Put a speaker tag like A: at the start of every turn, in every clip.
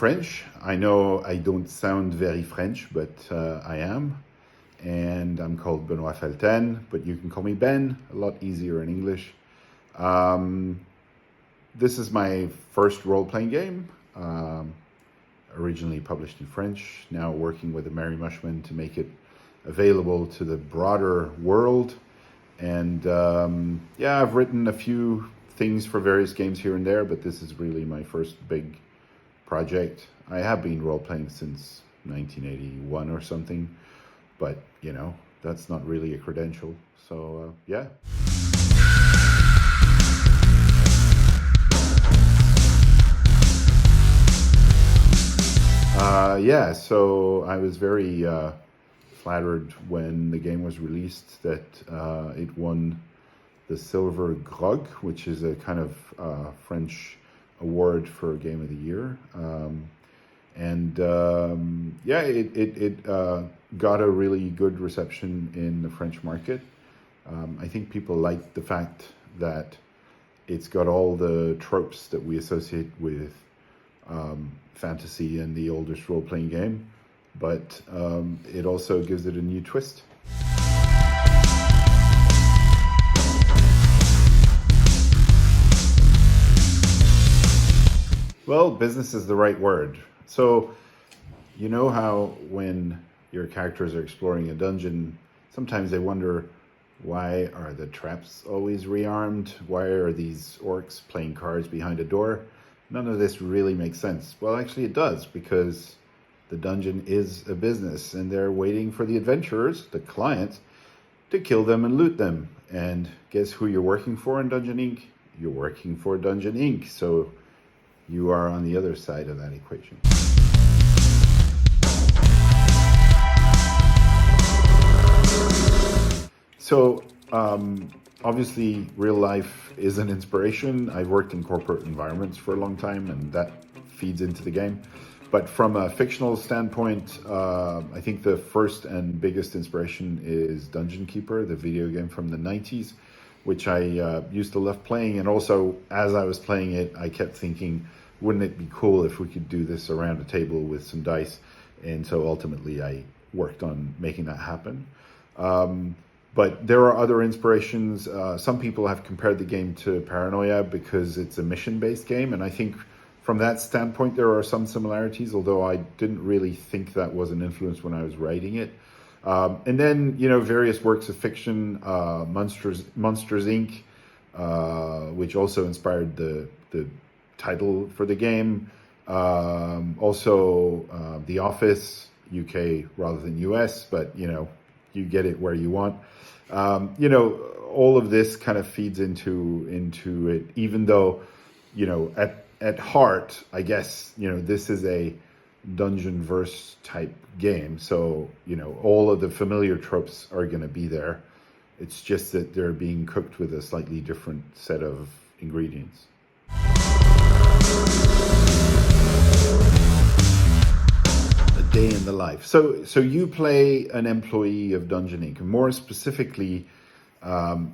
A: French. I know I don't sound very French, but I am. And I'm called Benoit Felten, but you can call me Ben, a lot easier in English. This is my first role-playing game, originally published in French, now working with the Merry Mushman to make it available to the broader world. And yeah, I've written a few things for various games here and there, but this is really my first big project. I have been role-playing since 1981 or something, but you know, that's not really a credential. So yeah. Yeah, so I was very flattered when the game was released that it won the Silver Grog, which is a kind of French award for Game of the Year. Yeah, it got a really good reception in the French market. I think people like the fact that it's got all the tropes that we associate with fantasy and the oldest role-playing game, but it also gives it a new twist. Well, business is the right word. So, you know how when your characters are exploring a dungeon, sometimes they wonder, why are the traps always rearmed? Why are these orcs playing cards behind a door? None of this really makes sense. Well, actually it does, because the dungeon is a business and they're waiting for the adventurers, the clients, to kill them and loot them. And guess who you're working for in Dungeon Inc? You're working for Dungeon Inc. So you are on the other side of that equation. So obviously real life is an inspiration. I've worked in corporate environments for a long time and that feeds into the game. But from a fictional standpoint, I think the first and biggest inspiration is Dungeon Keeper, the video game from the 90s, which I used to love playing. And also, as I was playing it, I kept thinking, wouldn't it be cool if we could do this around a table with some dice? And so ultimately I worked on making that happen. But there are other inspirations. Some people have compared the game to Paranoia because it's a mission-based game. And I think from that standpoint, there are some similarities, although I didn't really think that was an influence when I was writing it. And then, you know, various works of fiction, Monsters Inc., which also inspired the title for the game. Also, The Office, UK rather than US, but, you know, you get it where you want. You know, all of this kind of feeds into it, even though, you know, at heart, I guess, you know, this is a dungeon verse type game. So, you know, all of the familiar tropes are going to be there. It's just that they're being cooked with a slightly different set of ingredients. A day in the life. So you play an employee of Dungeon Inc. More specifically,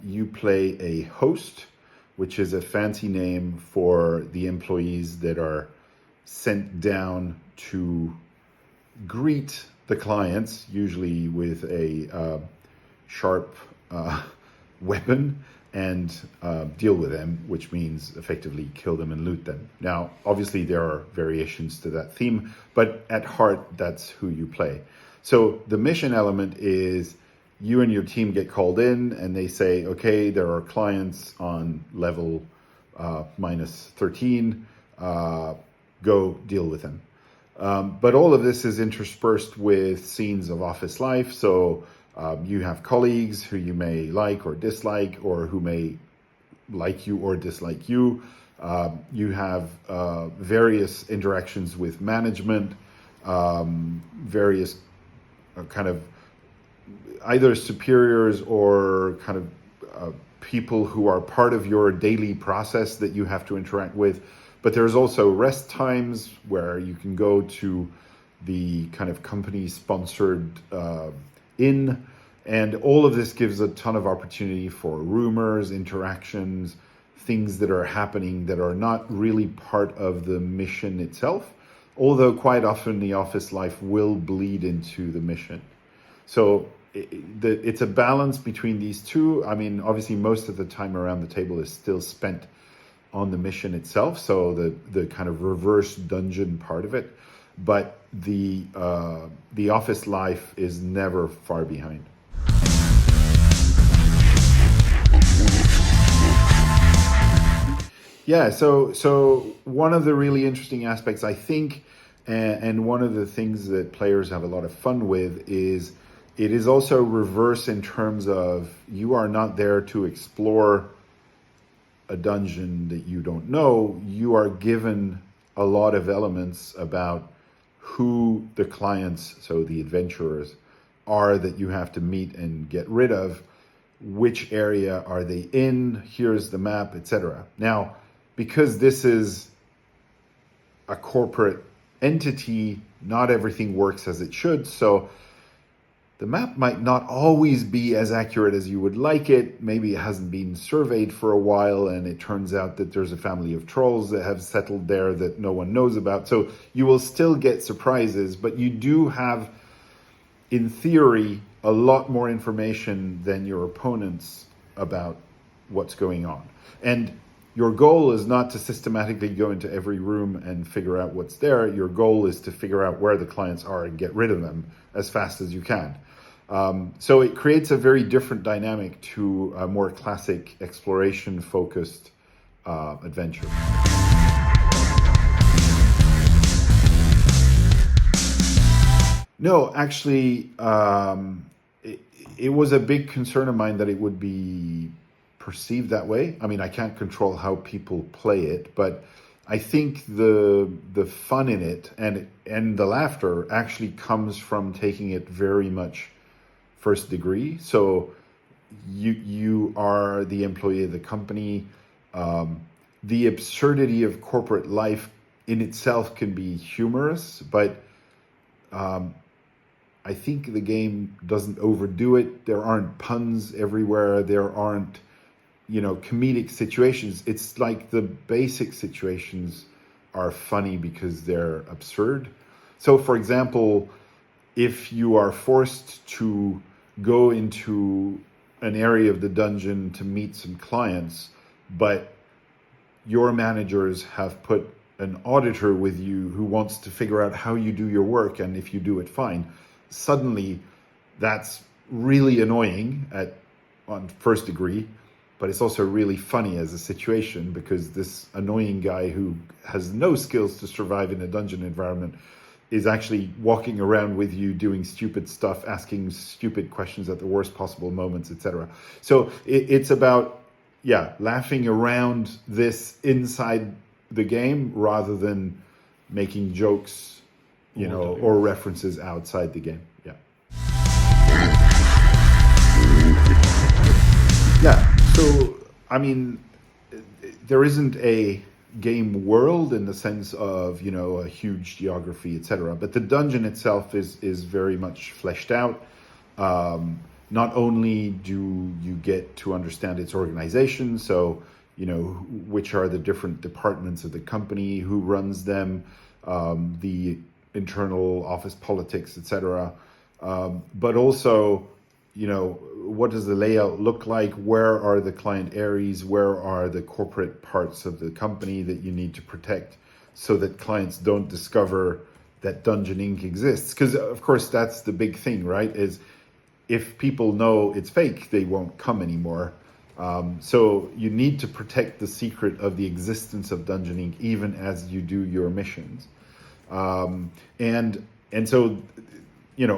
A: you play a host, which is a fancy name for the employees that are sent down to greet the clients, usually with a sharp weapon, and deal with them, which means effectively kill them and loot them. Now, obviously there are variations to that theme, but at heart, that's who you play. So the mission element is you and your team get called in and they say, okay, there are clients on level minus 13, go deal with them. But all of this is interspersed with scenes of office life. So you have colleagues who you may like or dislike, or who may like you or dislike you. You have various interactions with management, various kind of either superiors or kind of people who are part of your daily process that you have to interact with. But there's also rest times where you can go to the kind of company-sponsored inn. And all of this gives a ton of opportunity for rumors, interactions, things that are happening that are not really part of the mission itself, although quite often the office life will bleed into the mission. So it's a balance between these two. I mean, obviously, most of the time around the table is still spent on the mission itself, so the kind of reverse dungeon part of it, but the office life is never far behind. Yeah, so one of the really interesting aspects, I think, and one of the things that players have a lot of fun with is it is also reverse in terms of you are not there to explore a dungeon that you don't know. You are given a lot of elements about who the clients, so the adventurers, are that you have to meet and get rid of. Which area are they in? Here's the map, etc. Now, because this is a corporate entity, not everything works as it should. So the map might not always be as accurate as you would like it. Maybe it hasn't been surveyed for a while and it turns out that there's a family of trolls that have settled there that no one knows about. So you will still get surprises, but you do have, in theory, a lot more information than your opponents about what's going on. And your goal is not to systematically go into every room and figure out what's there. Your goal is to figure out where the clients are and get rid of them as fast as you can. So it creates a very different dynamic to a more classic exploration-focused adventure. No, actually, it was a big concern of mine that it would be perceived that way. I mean, I can't control how people play it, but I think the fun in it and the laughter actually comes from taking it very much first degree. So you are the employee of the company. The absurdity of corporate life in itself can be humorous, but I think the game doesn't overdo it. There aren't puns everywhere. There aren't, comedic situations. It's like the basic situations are funny because they're absurd. So, for example, if you are forced to go into an area of the dungeon to meet some clients, but your managers have put an auditor with you who wants to figure out how you do your work and if you do it fine, suddenly that's really annoying on first degree, but it's also really funny as a situation because this annoying guy who has no skills to survive in a dungeon environment is actually walking around with you doing stupid stuff, asking stupid questions at the worst possible moments, etc. So it's about, laughing around this inside the game rather than making jokes, or references outside the game. Yeah. Yeah. So, I mean, there isn't a game world in the sense of, a huge geography, etc. But the dungeon itself is very much fleshed out. Not only do you get to understand its organization, so, which are the different departments of the company, who runs them, the internal office politics, etc. But also, what does the layout look like? Where are the client areas? Where are the corporate parts of the company that you need to protect so that clients don't discover that Dungeon Inc. exists? Because, of course, that's the big thing, right? Is if people know it's fake, they won't come anymore. So you need to protect the secret of the existence of Dungeon Inc. even as you do your missions. And so,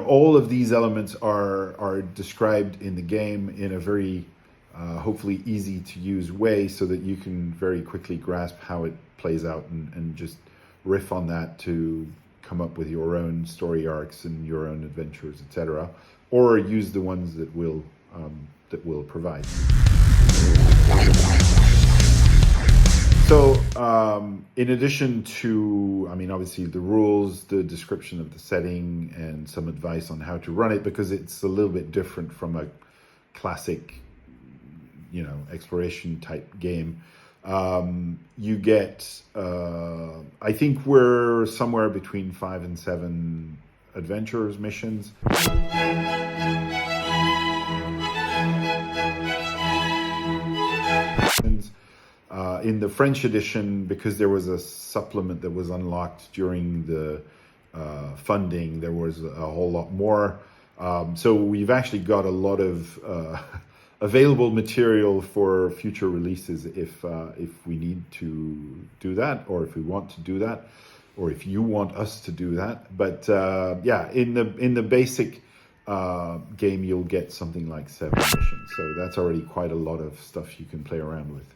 A: all of these elements are described in the game in a very hopefully easy to use way so that you can very quickly grasp how it plays out and just riff on that to come up with your own story arcs and your own adventures, etc., or use the ones that will provide. So, in addition to, obviously the rules, the description of the setting, and some advice on how to run it, because it's a little bit different from a classic, exploration type game. You get, I think we're somewhere between 5 and 7 adventurers missions. In the French edition, because there was a supplement that was unlocked during the funding, there was a whole lot more. So we've actually got a lot of available material for future releases if we need to do that, or if we want to do that, or if you want us to do that. But yeah, in the basic game, you'll get something like 7 missions. So that's already quite a lot of stuff you can play around with.